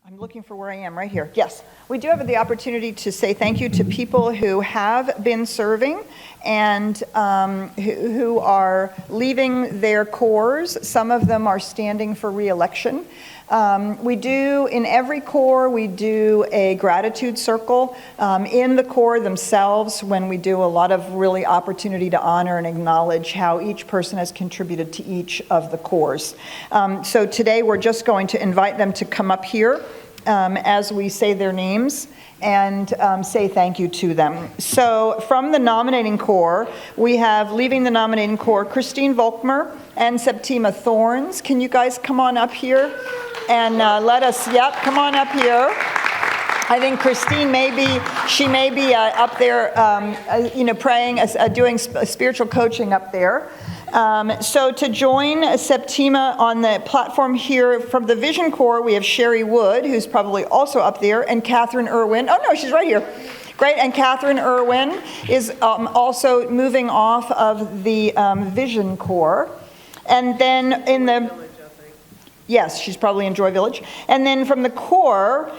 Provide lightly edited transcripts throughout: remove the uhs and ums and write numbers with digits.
I'm looking for where I am, right here. Yes, we do have the opportunity to say thank you to people who have been serving and who are leaving their corps. Some of them are standing for re-election. We do, in every corps, we do a gratitude circle in the corps themselves when we do a lot of really opportunity to honor and acknowledge how each person has contributed to each of the corps. So today we're just going to invite them to come up here as we say their names and say thank you to them. So from the nominating corps, we have leaving the nominating corps, Christine Volkmer and Septima Thorns. Can you guys come on up here and let us, come on up here. I think Christine may be up there, praying, doing spiritual coaching up there. So to join Septima on the platform here from the Vision Corps, we have Sherry Wood, who's probably also up there, and Catherine Irwin. Oh no, she's right here. Great, and Catherine Irwin is also moving off of the Vision Corps. And then in the... Yes, she's probably in Joy Village. And then from the Corps,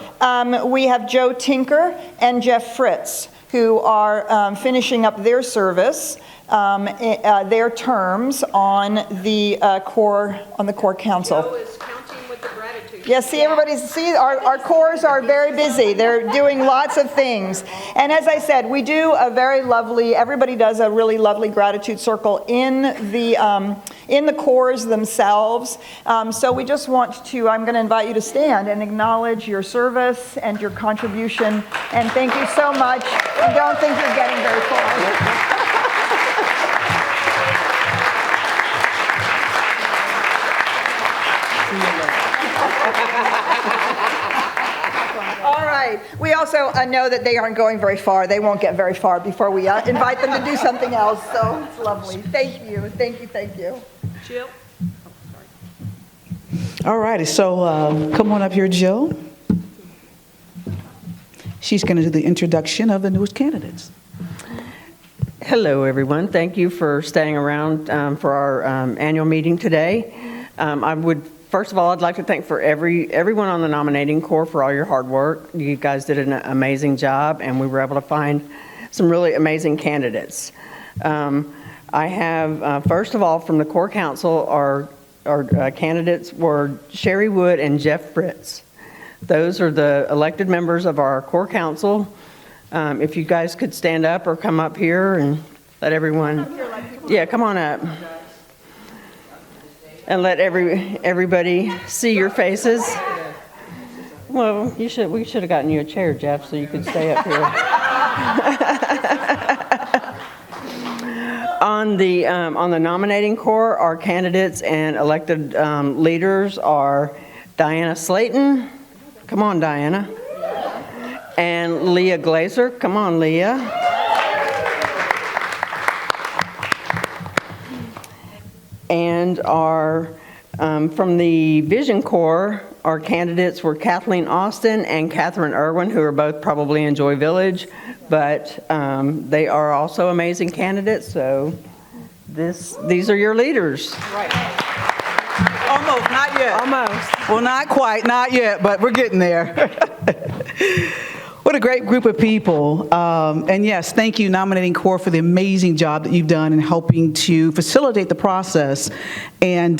we have Joe Tinker and Jeff Fritz, who are finishing up their service, their terms on the Corps Council. Joe is counting with the gratitude. Yes, our corps are very busy. They're doing lots of things. And as I said, we do everybody does a really lovely gratitude circle in the corps themselves. So we just I'm going to invite you to stand and acknowledge your service and your contribution. And thank you so much. I don't think you're getting very far. All right. We also know that they aren't going very far. They won't get very far before we invite them to do something else. So it's lovely. Thank you. Thank you. Thank you. Jill? All righty. So come on up here, Jill. She's going to do the introduction of the newest candidates. Hello, everyone. Thank you for staying around for our annual meeting today. First of all, I'd like to thank everyone on the nominating corps for all your hard work. You guys did an amazing job, and we were able to find some really amazing candidates. I have, first of all, from the Corps Council, our candidates were Sherry Wood and Jeff Fritz. Those are the elected members of our Corps Council. If you guys could stand up or come up here and let everyone... come on up. And let everybody see your faces. Well, we should have gotten you a chair, Jeff, so you could stay up here. On the nominating corps, our candidates and elected leaders are Diana Slayton. Come on, Diana. And Leah Glazer. Come on, Leah. And from the Vision Corps, our candidates were Kathleen Austin and Catherine Irwin, who are both probably in Joy Village, but they are also amazing candidates, so these are your leaders. Right. Almost, not yet. Almost. Well, not quite, not yet, but we're getting there. What a great group of people. And yes, thank you, Nominating Corps, for the amazing job that you've done in helping to facilitate the process and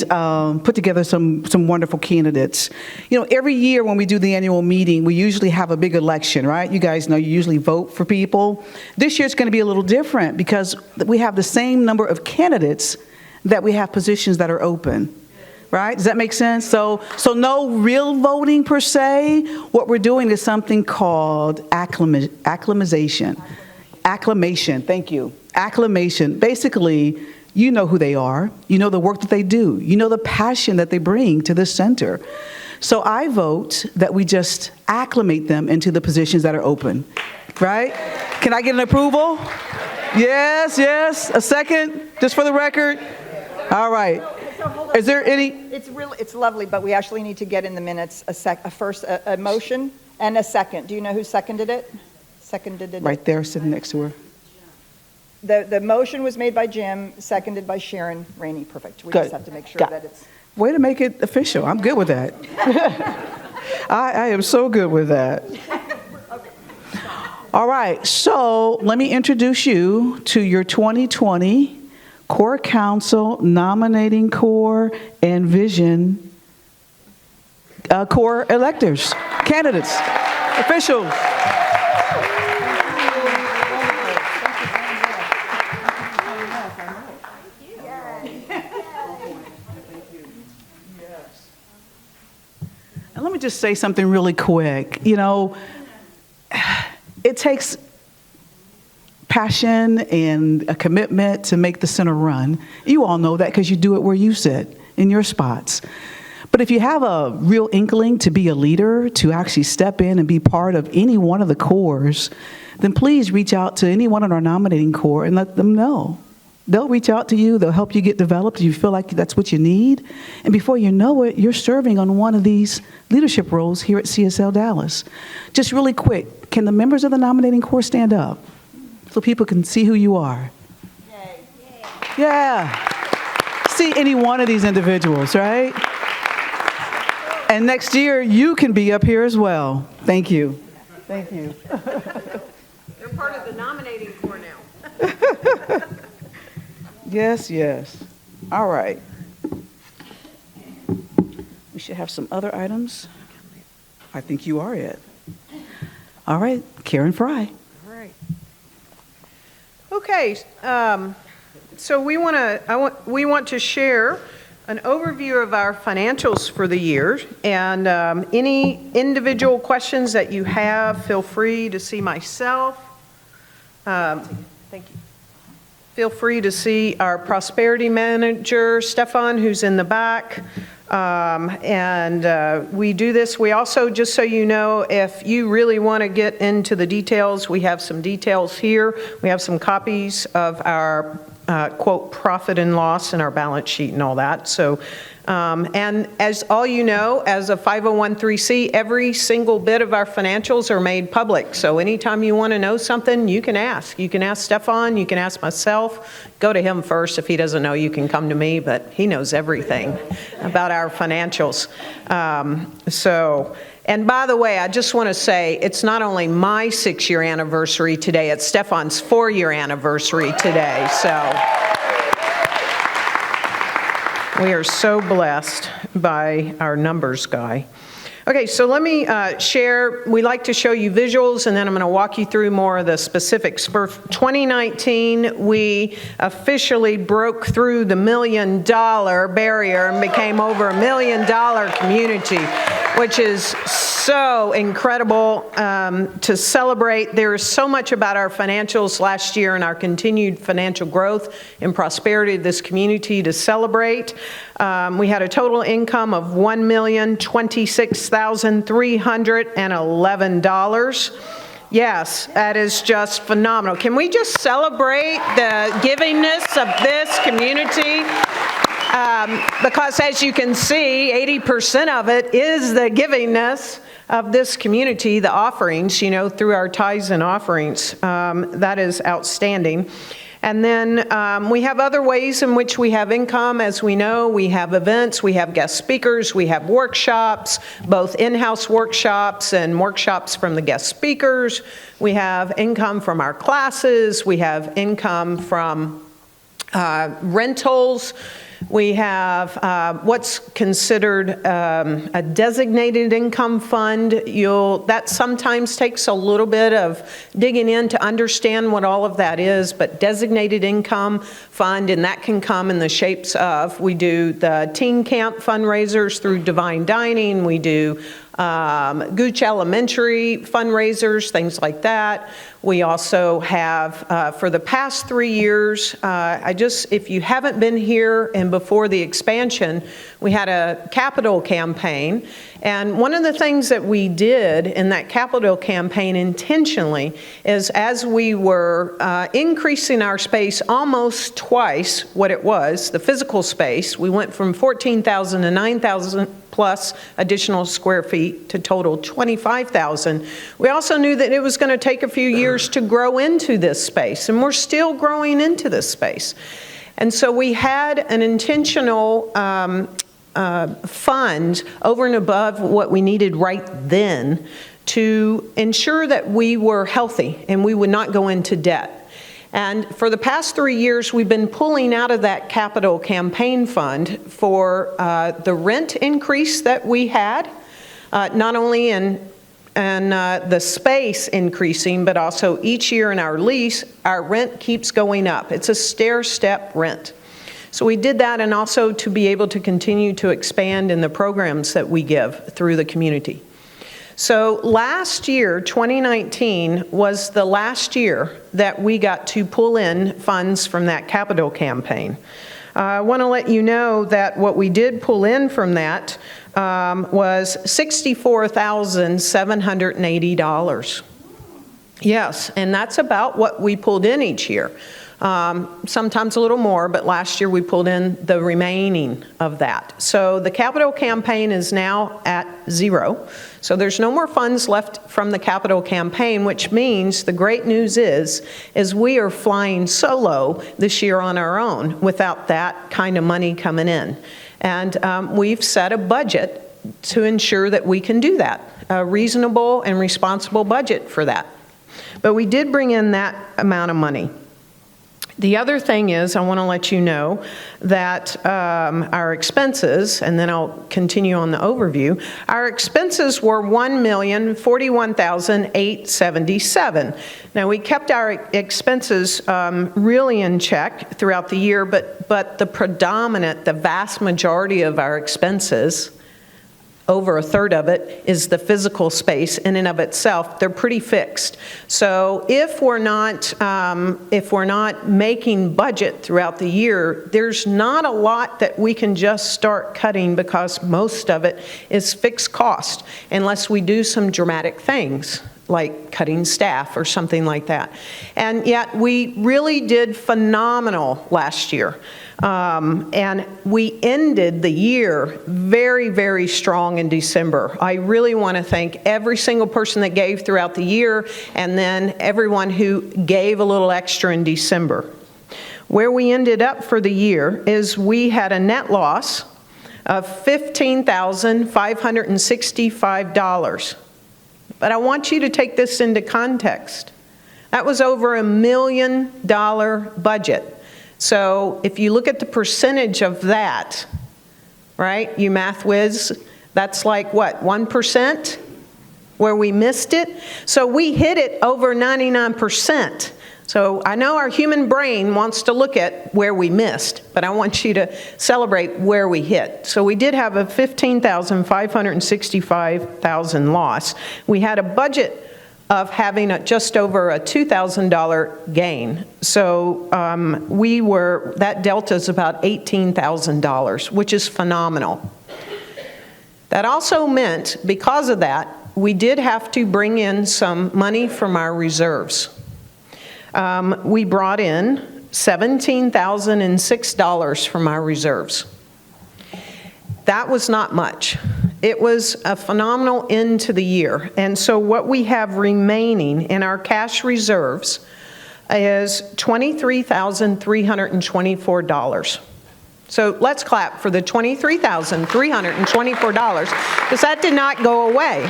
put together some wonderful candidates. You know, every year when we do the annual meeting, we usually have a big election, right? You guys know you usually vote for people. This year it's going to be a little different because we have the same number of candidates that we have positions that are open. Right? Does that make sense? So no real voting per se. What we're doing is something called acclimation. Thank you. Acclimation. Basically, you know who they are. You know the work that they do. You know the passion that they bring to this center. So I vote that we just acclimate them into the positions that are open. Right? Can I get an approval? Yes. A second, just for the record. All right. Is there any? It's lovely, but we actually need to get in the minutes a motion and a second. Do you know who seconded it? Right there, sitting next to her. The motion was made by Jim, seconded by Sharon Rainey. Perfect. We just have to make sure that it's... Way to make it official. I'm good with that. I am so good with that. All right, so let me introduce you to your 2020 Core Council Nominating Core and Vision Core electors, candidates, officials. And let me just say something really quick. You know, it takes passion and a commitment to make the center run. You all know that because you do it where you sit, in your spots. But if you have a real inkling to be a leader, to actually step in and be part of any one of the cores, then please reach out to anyone in our nominating core and let them know. They'll reach out to you. They'll help you get developed if you feel like that's what you need. And before you know it, you're serving on one of these leadership roles here at CSLDallas. Just really quick, can the members of the nominating core stand up so people can see who you are? Yay. Yeah. See any one of these individuals, right? And next year, you can be up here as well. Thank you. Thank you. They're part of the nominating corps now. Yes, yes. All right. We should have some other items. I think you are it. All right, Karen Fry. All right. Okay, so we want to share an overview of our financials for the year, and any individual questions that you have, feel free to see myself. Thank you. Feel free to see our prosperity manager, Stefan, who's in the back. We do this. We also, just so you know, if you really want to get into the details, we have some details here. We have some copies of our quote, profit and loss in our balance sheet and all that. So, and as all you know, as a 501(c), every single bit of our financials are made public. So anytime you want to know something, you can ask. You can ask Stefan, you can ask myself. Go to him first. If he doesn't know, you can come to me, but he knows everything about our financials. And by the way, I just want to say, it's not only my 6-year anniversary today, it's Stefan's 4-year anniversary today. So we are so blessed by our numbers guy. Okay, so let me share. We like to show you visuals, and then I'm going to walk you through more of the specifics. For 2019, we officially broke through the $1 million barrier and became over $1 million community, which is so incredible to celebrate. There is so much about our financials last year and our continued financial growth and prosperity of this community to celebrate. We had a total income of $1,026,311. Yes, that is just phenomenal. Can we just celebrate the givingness of this community? Because as you can see, 80% of it is the givingness of this community, the offerings, you know, through our tithes and offerings. That is outstanding. And then we have other ways in which we have income. As we know, we have events, we have guest speakers, we have workshops, both in-house workshops and workshops from the guest speakers. We have income from our classes. We have income from rentals. We have what's considered a designated income fund. That sometimes takes a little bit of digging in to understand what all of that is, but designated income fund, and that can come in the shapes of, we do the teen camp fundraisers through Divine Dining, we do Gooch Elementary fundraisers, things like that. We also have, for the past 3 years, if you haven't been here and before the expansion, we had a capital campaign. And one of the things that we did in that capital campaign intentionally is as we were increasing our space almost twice what it was, the physical space, we went from 14,000 to 9,000 plus additional square feet to total 25,000. We also knew that it was going to take a few years to grow into this space, and we're still growing into this space. And so we had an intentional funds over and above what we needed right then to ensure that we were healthy and we would not go into debt. And for the past 3 years, we've been pulling out of that capital campaign fund for the rent increase that we had, not only in the space increasing, but also each year in our lease, our rent keeps going up. It's a stair-step rent. So we did that, and also to be able to continue to expand in the programs that we give through the community. So last year, 2019, was the last year that we got to pull in funds from that capital campaign. I want to let you know that what we did pull in from that was $64,780. Yes, and that's about what we pulled in each year. Sometimes a little more, but last year we pulled in the remaining of that. So the capital campaign is now at zero. So there's no more funds left from the capital campaign, which means the great news is we are flying solo this year on our own without that kind of money coming in. And we've set a budget to ensure that we can do that, a reasonable and responsible budget for that. But we did bring in that amount of money. The other thing is, I want to let you know that our expenses, and then I'll continue on the overview, our expenses were $1,041,877. Now, we kept our expenses really in check throughout the year, but the vast majority of our expenses, over a third of it, is the physical space in and of itself. They're pretty fixed. So if we're not making budget throughout the year, there's not a lot that we can just start cutting because most of it is fixed cost, unless we do some dramatic things like cutting staff or something like that. And yet we really did phenomenal last year. And we ended the year very, very strong in December. I really want to thank every single person that gave throughout the year, and then everyone who gave a little extra in December. Where we ended up for the year is we had a net loss of $15,565. But I want you to take this into context. That was over $1 million budget. So if you look at the percentage of that, right, you math whiz, that's like what, 1% where we missed it? So we hit it over 99%. So I know our human brain wants to look at where we missed, but I want you to celebrate where we hit. So we did have a $15,565,000 loss. We had a budget of having just over a $2,000 gain. So that delta is about $18,000, which is phenomenal. That also meant, because of that, we did have to bring in some money from our reserves. We brought in $17,006 from our reserves. That was not much. It was a phenomenal end to the year. And so what we have remaining in our cash reserves is $23,324. So let's clap for the $23,324, because that did not go away.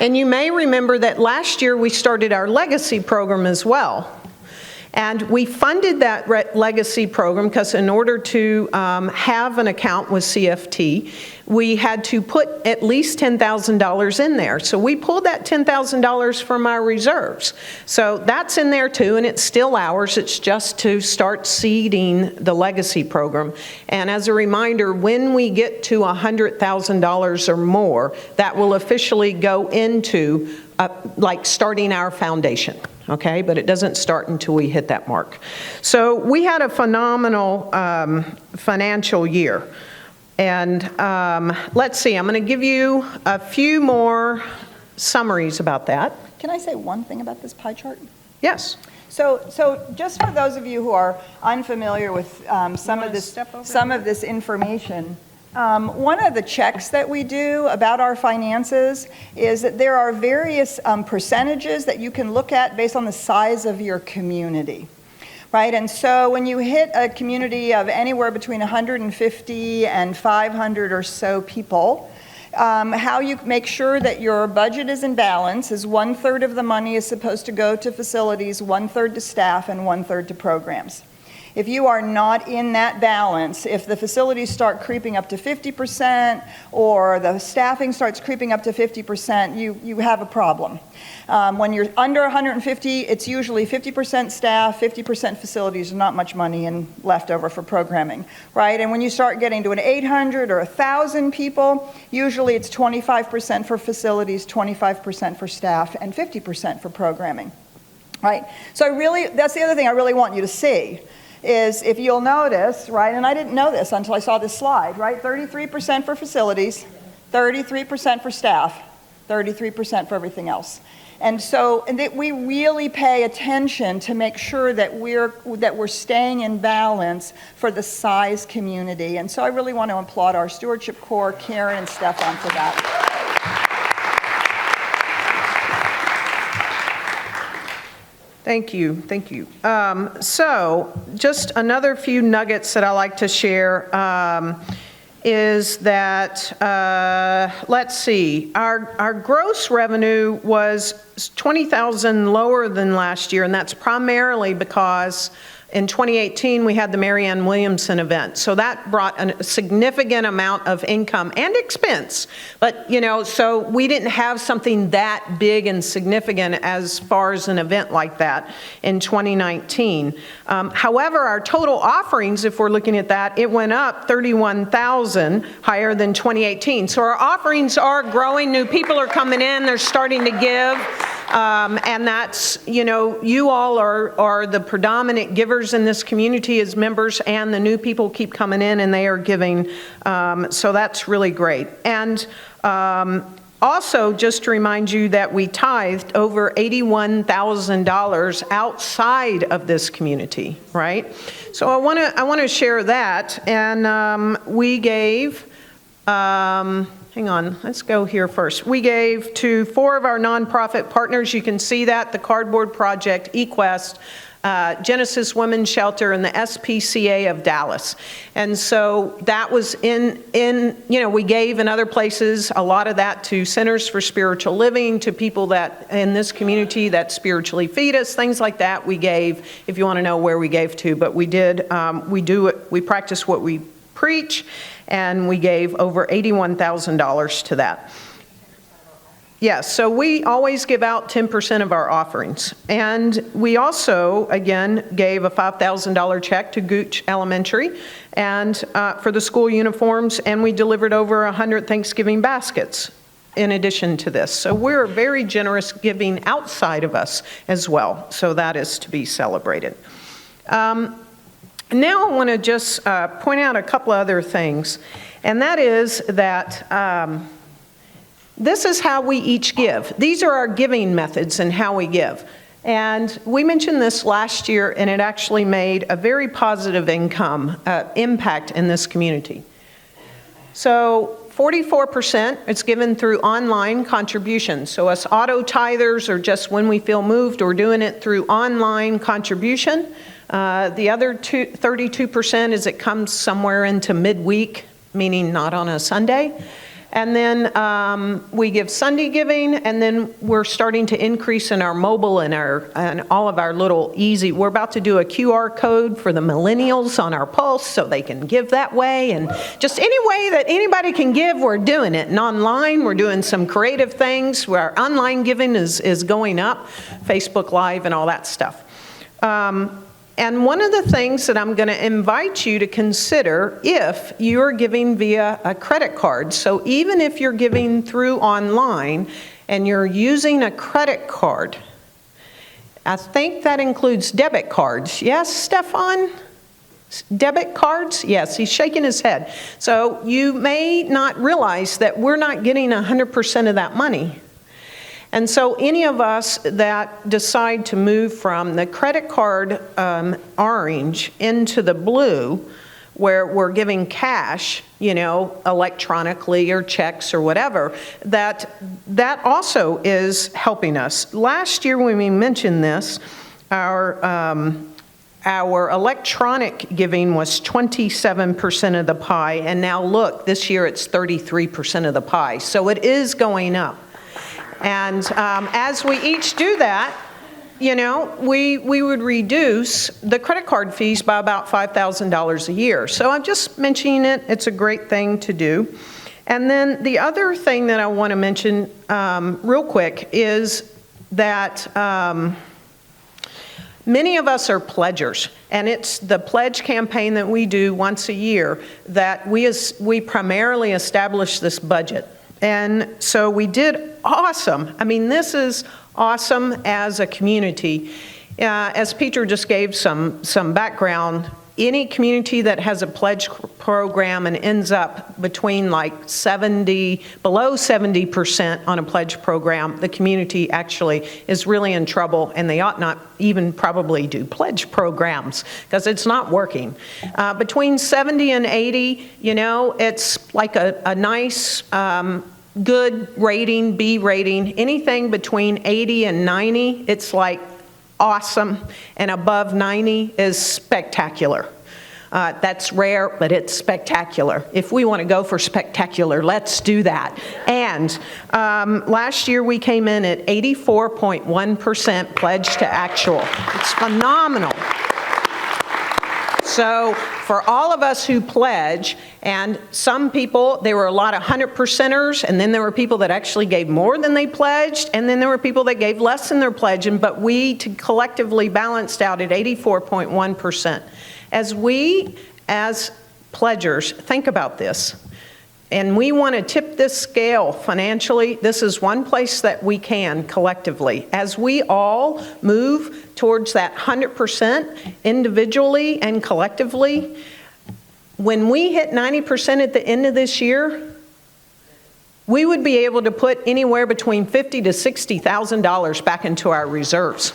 And you may remember that last year we started our legacy program as well. And we funded that legacy program because in order to have an account with CFT, we had to put at least $10,000 in there. So we pulled that $10,000 from our reserves. So that's in there too, and it's still ours. It's just to start seeding the legacy program. And as a reminder, when we get to $100,000 or more, that will officially go into like starting our foundation. Okay, but it doesn't start until we hit that mark. So we had a phenomenal financial year. And let's see, I'm going to give you a few more summaries about that. Can I say one thing about this pie chart? Yes. So just for those of you who are unfamiliar with some of this information, one of the checks that we do about our finances is that there are various percentages that you can look at based on the size of your community. right? And so when you hit a community of anywhere between 150 and 500 or so people, how you make sure that your budget is in balance is 1/3 of the money is supposed to go to facilities, 1/3 to staff, and 1/3 to programs. If you are not in that balance, if the facilities start creeping up to 50% or the staffing starts creeping up to 50%, you have a problem. When you're under 150, it's usually 50% staff, 50% facilities, not much money and left over for programming, right? And when you start getting to an 800 or 1,000 people, usually it's 25% for facilities, 25% for staff, and 50% for programming, right? So that's the other thing I really want you to see. Is if you'll notice, right, and I didn't know this until I saw this slide, right, 33% for facilities, 33% for staff, 33% for everything else. And so we really pay attention to make sure that we're staying in balance for the size community. And so I really want to applaud our stewardship corps, Karen and Stefan, for that. Thank you, thank you. So just another few nuggets that I like to share is that, let's see, our gross revenue was $20,000 lower than last year, and that's primarily because in 2018, we had the Marianne Williamson event. So that brought a significant amount of income and expense. But, so we didn't have something that big and significant as far as an event like that in 2019. However, our total offerings, if we're looking at that, it went up 31,000 higher than 2018. So our offerings are growing. New people are coming in. They're starting to give. And that's, you all are the predominant givers in this community as members, and the new people keep coming in and they are giving. So that's really great. And also, just to remind you that we tithed over $81,000 outside of this community, right? So I want to share that. And we gave. Hang on, let's go here first. We gave to 4 of our nonprofit partners. You can see that, the Cardboard Project, eQuest, Genesis Women's Shelter, and the SPCA of Dallas. And so that was we gave in other places, a lot of that to Centers for Spiritual Living, to people that in this community that spiritually feed us, things like that we gave, if you want to know where we gave to. But we did, we practice what we preach, and we gave over $81,000 to that. Yes, so we always give out 10% of our offerings. And we also, again, gave a $5,000 check to Gooch Elementary and for the school uniforms, and we delivered over 100 Thanksgiving baskets in addition to this. So we're very generous giving outside of us as well. So that is to be celebrated. Now I want to just point out a couple other things, and that is that this is how we each give. These are our giving methods and how we give. And we mentioned this last year, and it actually made a very positive impact in this community. So 44% is given through online contributions. So us auto tithers, or just when we feel moved, or doing it through online contribution. The other 32% is it comes somewhere into midweek, meaning not on a Sunday. And then we give Sunday giving, and then we're starting to increase in our mobile and all of our little easy. We're about to do a QR code for the millennials on our Pulse so they can give that way. And just any way that anybody can give, we're doing it. And online, we're doing some creative things where our online giving is going up, Facebook Live and all that stuff. And one of the things that I'm going to invite you to consider if you're giving via a credit card, so even if you're giving through online and you're using a credit card, I think that includes debit cards. Yes, Stefan? Debit cards? Yes, he's shaking his head. So you may not realize that we're not getting 100% of that money. And so any of us that decide to move from the credit card orange into the blue, where we're giving cash, electronically or checks or whatever, that also is helping us. Last year when we mentioned this, our our electronic giving was 27% of the pie, and now look, this year it's 33% of the pie. So it is going up. And as we each do that, you know, we would reduce the credit card fees by about $5,000 a year. So I'm just mentioning it. It's a great thing to do. And then the other thing that I want to mention real quick is that many of us are pledgers, and it's the pledge campaign that we do once a year that we primarily establish this budget. And so we did awesome. I mean, this is awesome as a community. As Peter just gave some background, any community that has a pledge program and ends up between like below 70% on a pledge program, the community actually is really in trouble, and they ought not even probably do pledge programs because it's not working. Between 70 and 80, you know, it's like a nice, good rating, B rating. Anything between 80 and 90, it's like awesome, and above 90 is spectacular. That's rare, but it's spectacular. If we want to go for spectacular, let's do that. And last year we came in at 84.1% pledge to actual. It's phenomenal. So for all of us who pledge, and some people, there were a lot of 100%ers, and then there were people that actually gave more than they pledged, and then there were people that gave less than their pledge, but we collectively balanced out at 84.1%. As we, as pledgers, think about this, and we want to tip this scale financially, this is one place that we can collectively. As we all move towards that 100% individually and collectively, when we hit 90% at the end of this year, we would be able to put anywhere between $50,000 to $60,000 back into our reserves.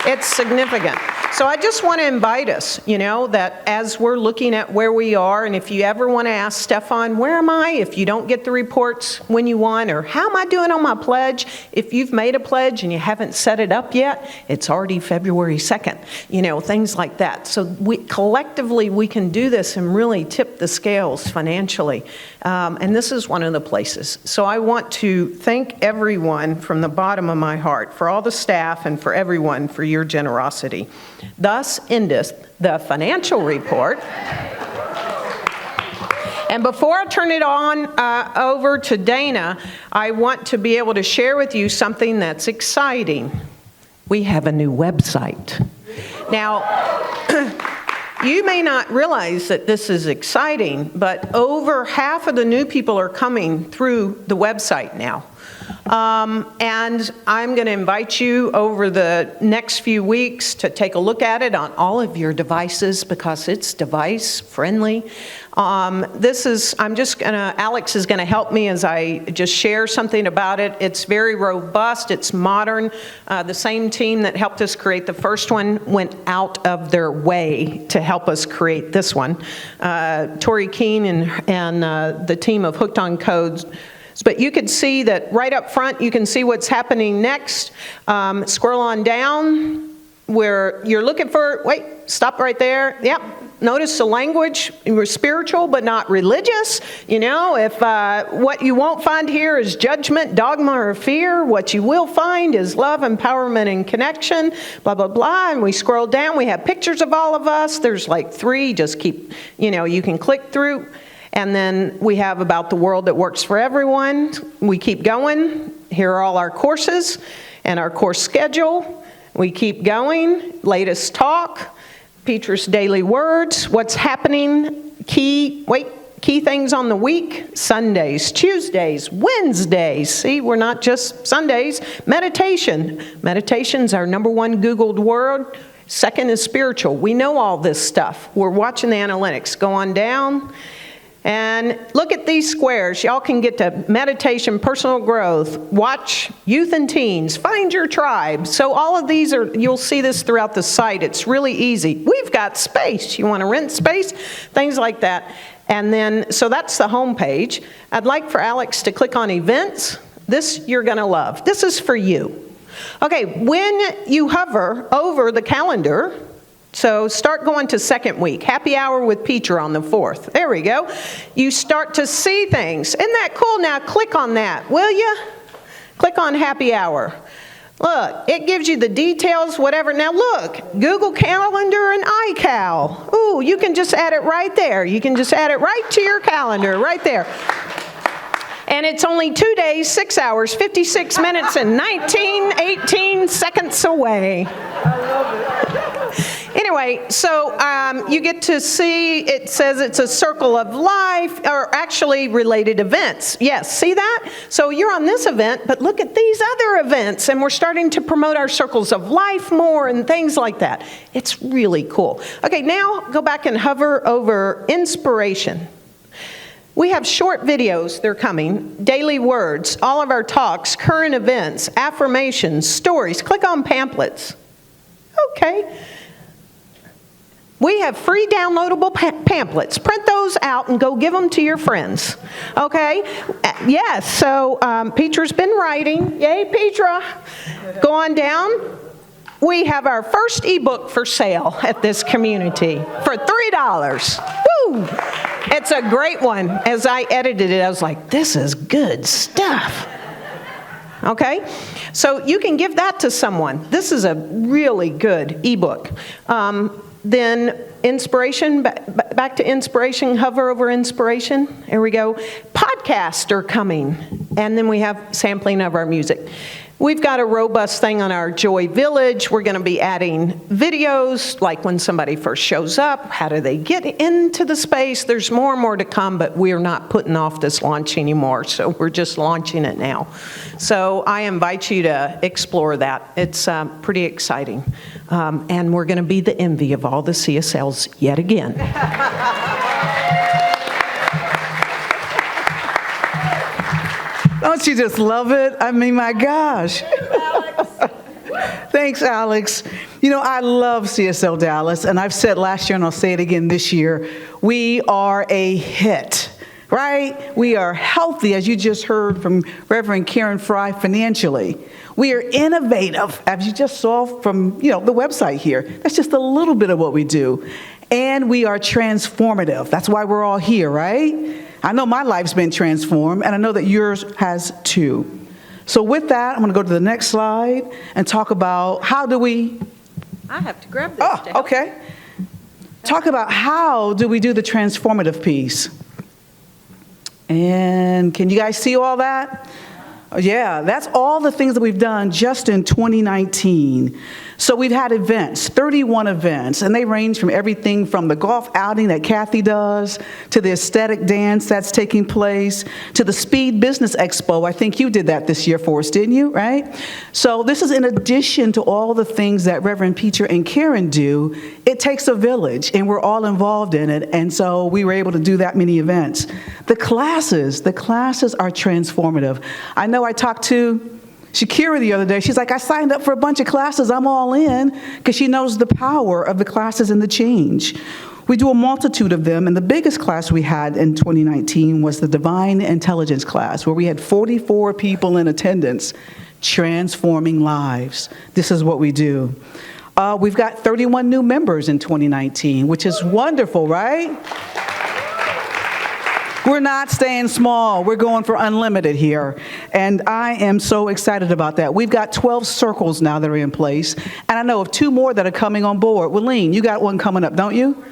It's significant. So I just want to invite us, you know, that as we're looking at where we are, and if you ever want to ask Stefan, where am I? If you don't get the reports when you want, or how am I doing on my pledge? If you've made a pledge and you haven't set it up yet, it's already February 2nd, you know, things like that. So collectively, we can do this and really tip the scales financially. And this is one of the places. So I want to thank everyone from the bottom of my heart, for all the staff and for everyone for your generosity. Thus endeth the financial report. And before I turn it on over to Dana, I want to be able to share with you something that's exciting. We have a new website. Now, you may not realize that this is exciting, but over half of the new people are coming through the website now. And I'm going to invite you over the next few weeks to take a look at it on all of your devices because it's device friendly. Alex is going to help me as I just share something about it. It's very robust. It's modern. The same team that helped us create the first one went out of their way to help us create this one. Tori Keene and the team of Hooked on Codes. But you can see that right up front, you can see what's happening next. Scroll on down where you're looking for, stop right there. Yep. Notice the language. We're spiritual, but not religious. You know, if what you won't find here is judgment, dogma, or fear, what you will find is love, empowerment, and connection, blah, blah, blah. And we scroll down. We have pictures of all of us. There's like 3. Just keep, you can click through. And then we have about the world that works for everyone. We keep going. Here are all our courses and our course schedule. We keep going. Latest talk, Peter's daily words, what's happening, key things on the week, Sundays, Tuesdays, Wednesdays. See, we're not just Sundays. Meditation. Meditation's our #1 Googled word. Second is spiritual. We know all this stuff. We're watching the analytics. Go on down. And look at these squares. Y'all can get to meditation, personal growth, watch youth and teens, find your tribe. So all of these you'll see this throughout the site. It's really easy. We've got space. You want to rent space? Things like that. And then, so that's the home page. I'd like for Alex to click on events. This you're going to love. This is for you. Okay, when you hover over the calendar, So start going to second week. Happy hour with Peter on the 4th. There we go. You start to see things. Isn't that cool? Now click on that, will you? Click on happy hour. Look, it gives you the details, whatever. Now look, Google Calendar and iCal. Ooh, you can just add it right there. You can just add it right to your calendar, right there. And it's only 2 days, 6 hours, 56 minutes, and 18 seconds away. Anyway, so you get to see, it says it's a circle of life, or actually related events. Yes, see that? So you're on this event, but look at these other events, and we're starting to promote our circles of life more and things like that. It's really cool. Okay, now go back and hover over inspiration. We have short videos, they're coming, daily words, all of our talks, current events, affirmations, stories. Click on pamphlets. Okay. We have free downloadable pamphlets. Print those out and go give them to your friends. Okay? Yes, so Petra's been writing. Yay, Petra. Go on down. We have our first ebook for sale at this community for $3. Woo! It's a great one. As I edited it, I was like, this is good stuff. Okay? So you can give that to someone. This is a really good ebook. Then inspiration, back to inspiration, hover over inspiration. There we go. Podcasts are coming. And then we have sampling of our music. We've got a robust thing on our Joy Village. We're going to be adding videos, like when somebody first shows up, how do they get into the space? There's more and more to come, but we're not putting off this launch anymore, so we're just launching it now. So I invite you to explore that. It's pretty exciting. And we're going to be the envy of all the CSLs yet again. Don't you just love it? I mean, my gosh. Thanks, Alex. You know, I love CSL Dallas, and I've said last year, and I'll say it again this year, we are a hit, right? We are healthy, as you just heard from Reverend Karen Fry, financially. We are innovative, as you just saw from, the website here. That's just a little bit of what we do. And we are transformative. That's why we're all here, right? I know my life's been transformed, and I know that yours has too. So with that, I'm going to go to the next slide and talk about how do we... I have to grab this. Oh, okay. Talk about how do we do the transformative piece. And can you guys see all that? Yeah, that's all the things that we've done just in 2019. So we've had events, 31 events, and they range from everything from the golf outing that Kathy does, to the aesthetic dance that's taking place, to the Speed Business Expo. I think you did that this year for us, didn't you, right? So this is in addition to all the things that Reverend Peter and Karen do. It takes a village, and we're all involved in it, and so we were able to do that many events. The classes are transformative. I know I talked to Shakira the other day. She's like, I signed up for a bunch of classes. I'm all in, because she knows the power of the classes and the change. We do a multitude of them, and the biggest class we had in 2019 was the Divine Intelligence class, where we had 44 people in attendance, transforming lives. This is what we do. We've got 31 new members in 2019, which is wonderful, right? We're not staying small. We're going for unlimited here. And I am so excited about that. We've got 12 circles now that are in place. And I know of 2 more that are coming on board. Willeen, you got one coming up, don't you?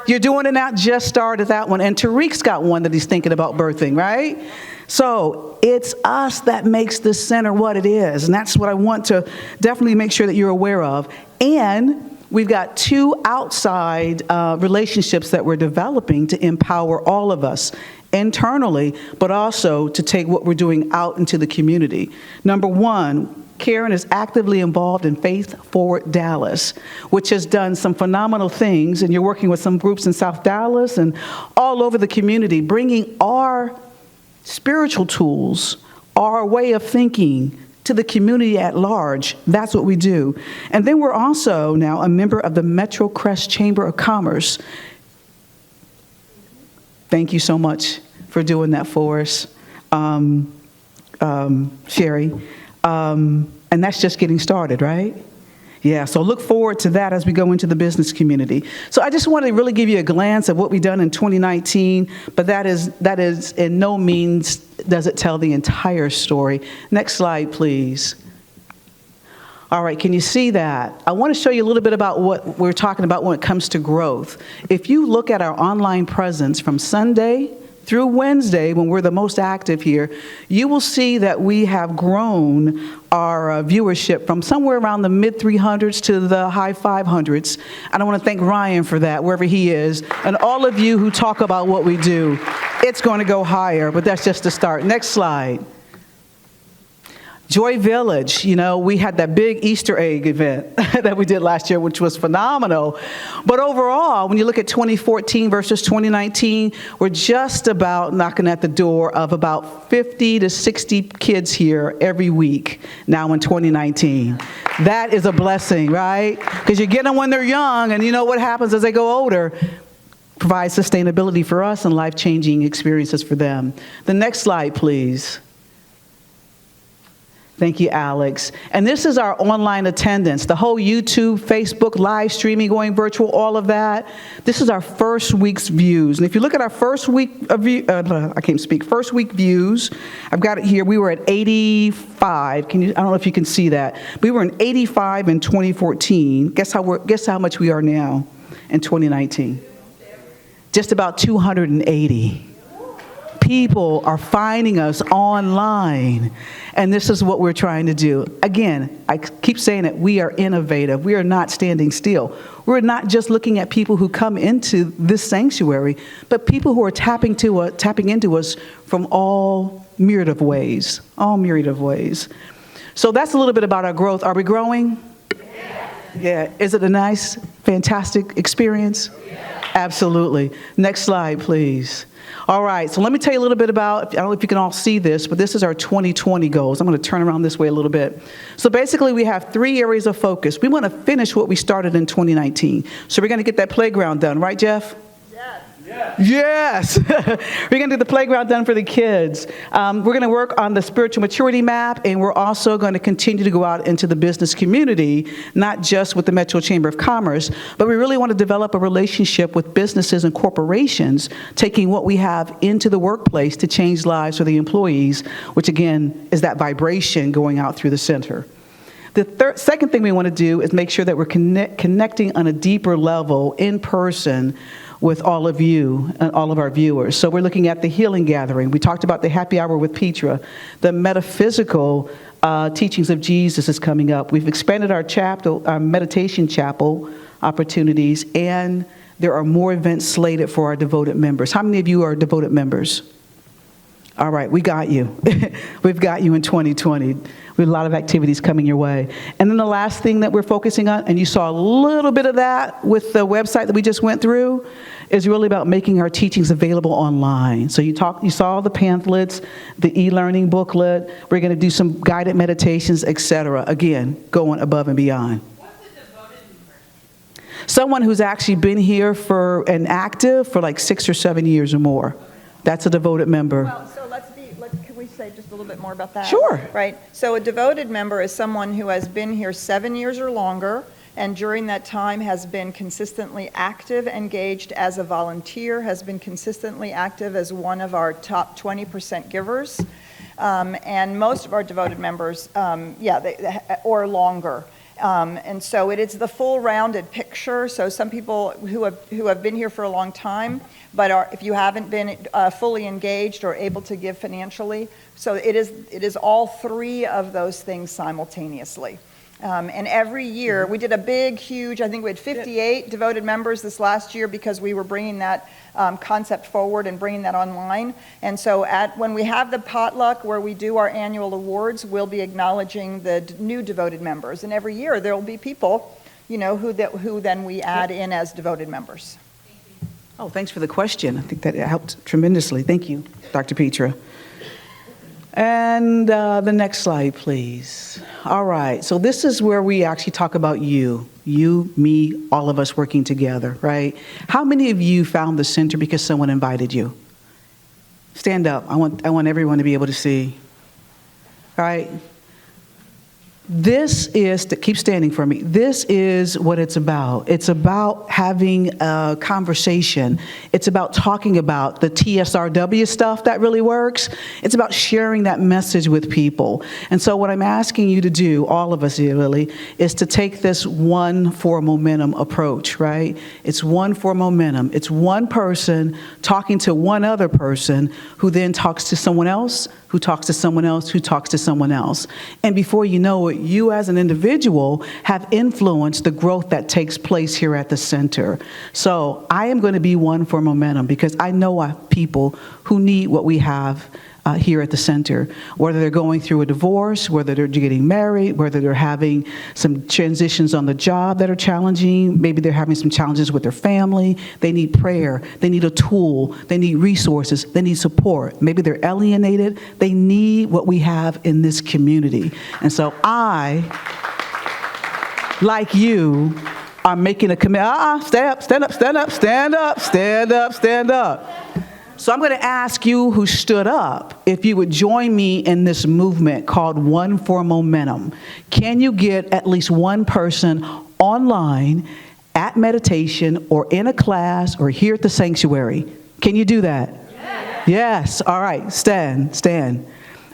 You're doing it now? Just started that one. And Tariq's got one that he's thinking about birthing, right? So it's us that makes this center what it is. And that's what I want to definitely make sure that you're aware of. And we've got 2 outside relationships that we're developing to empower all of us internally, but also to take what we're doing out into the community. Number 1, Karen is actively involved in Faith Forward Dallas, which has done some phenomenal things, and you're working with some groups in South Dallas and all over the community, bringing our spiritual tools, our way of thinking, to the community at large. That's what we do. And then we're also now a member of the Metro Crest Chamber of Commerce. Thank you so much for doing that for us, Sherry. And that's just getting started, right? Yeah, so look forward to that as we go into the business community. So I just want to really give you a glance of what we've done in 2019, but that is in no means does it tell the entire story. Next slide, please. All right, can you see that? I want to show you a little bit about what we're talking about when it comes to growth. If you look at our online presence from Sunday through Wednesday, when we're the most active here, you will see that we have grown our viewership from somewhere around the mid 300s to the high 500s. And I want to thank Ryan for that, wherever he is, and all of you who talk about what we do. It's going to go higher, but that's just the start. Next slide. Joy Village, we had that big Easter egg event that we did last year, which was phenomenal. But overall, when you look at 2014 versus 2019, we're just about knocking at the door of about 50 to 60 kids here every week now in 2019. That is a blessing, right? Because you get them when they're young, and you know what happens as they go older. Provide sustainability for us and life-changing experiences for them. The next slide, please. Thank you, Alex. And this is our online attendance, the whole YouTube, Facebook, live streaming, going virtual, all of that. This is our first week's views. And if you look at our first week first week views, I've got it here. We were at 85. I don't know if you can see that. We were in 85 in 2014. Guess how much we are now in 2019? Just about 280. People are finding us online, and this is what we're trying to do. Again, I keep saying it, we are innovative. We are not standing still. We're not just looking at people who come into this sanctuary, but people who are tapping into us from all myriad of ways. So that's a little bit about our growth. Are we growing? Yeah. Is it a nice, fantastic experience? Absolutely. Next slide, please. All right, so let me tell you a little bit about, I don't know if you can all see this, but this is our 2020 goals. I'm going to turn around this way a little bit. So basically, we have 3 areas of focus. We want to finish what we started in 2019. So we're going to get that playground done, right, Jeff? Yes. We're going to get the playground done for the kids. We're going to work on the spiritual maturity map, and we're also going to continue to go out into the business community, not just with the Metro Chamber of Commerce, but we really want to develop a relationship with businesses and corporations, taking what we have into the workplace to change lives for the employees, which again is that vibration going out through the center. The second thing we want to do is make sure that we're connecting on a deeper level in person with all of you and all of our viewers. So we're looking at the healing gathering. We talked about the happy hour with Petra. The metaphysical teachings of Jesus is coming up. We've expanded our meditation chapel opportunities, and there are more events slated for our devoted members. How many of you are devoted members? All right, we got you. We've got you in 2020. We have a lot of activities coming your way. And then the last thing that we're focusing on, and you saw a little bit of that with the website that we just went through, is really about making our teachings available online. So you saw the pamphlets, the e-learning booklet. We're going to do some guided meditations, etc. Again, going above and beyond. What's a devoted member? Someone who's actually been here for like 6 or 7 years or more. That's a devoted member. Well, so can we say just a little bit more about that? Sure. Right. So a devoted member is someone who has been here 7 years or longer, and during that time has been consistently active, engaged as a volunteer, has been consistently active as one of our top 20% givers, and most of our devoted members, or longer. And so it is the full rounded picture. So some people who have been here for a long time, but if you haven't been fully engaged or able to give financially, so it is all 3 of those things simultaneously. And every year, we did a big, huge, I think we had 58 devoted members this last year because we were bringing that concept forward and bringing that online. And so when we have the potluck where we do our annual awards, we'll be acknowledging the new devoted members. And every year, there will be people, who then we add in as devoted members. Oh, thanks for the question. I think that helped tremendously. Thank you, Dr. Petra. And the next slide, please. All right, so this is where we actually talk about you, me, all of us working together, right? How many of you found the center because someone invited you? Stand up. I want everyone to be able to see. All right? This is, keep standing for me, this is what it's about. It's about having a conversation. It's about talking about the TSRW stuff that really works. It's about sharing that message with people. And so what I'm asking you to do, all of us here really, is to take this one for momentum approach, right? It's one for momentum. It's one person talking to one other person who then talks to someone else, who talks to someone else, who talks to someone else. And before you know it, you as an individual have influenced the growth that takes place here at the center. So I am going to be one for momentum because I know I have people who need what we have here at the center, whether they're going through a divorce, whether they're getting married, whether they're having some transitions on the job that are challenging, maybe they're having some challenges with their family, they need prayer, they need a tool, they need resources, they need support, maybe they're alienated, they need what we have in this community. And so I, like you, are making a commitment. Stand up, stand up, stand up, stand up, stand up, stand up. So I'm going to ask you who stood up if you would join me in this movement called One for Momentum. Can you get at least one person online at meditation or in a class or here at the sanctuary? Can you do that? Yes. All right. Stand.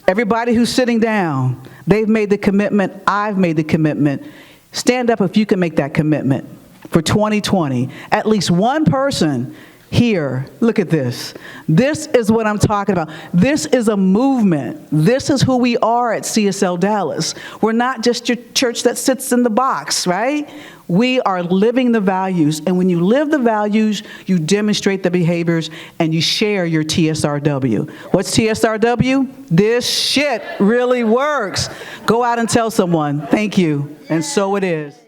Everybody who's sitting down, they've made the commitment. I've made the commitment. Stand up if you can make that commitment for 2020. At least one person here, look at this. This is what I'm talking about. This is a movement. This is who we are at CSL Dallas. We're not just your church that sits in the box, right? We are living the values. And when you live the values, you demonstrate the behaviors and you share your TSRW. What's TSRW? This shit really works. Go out and tell someone. Thank you. And so it is.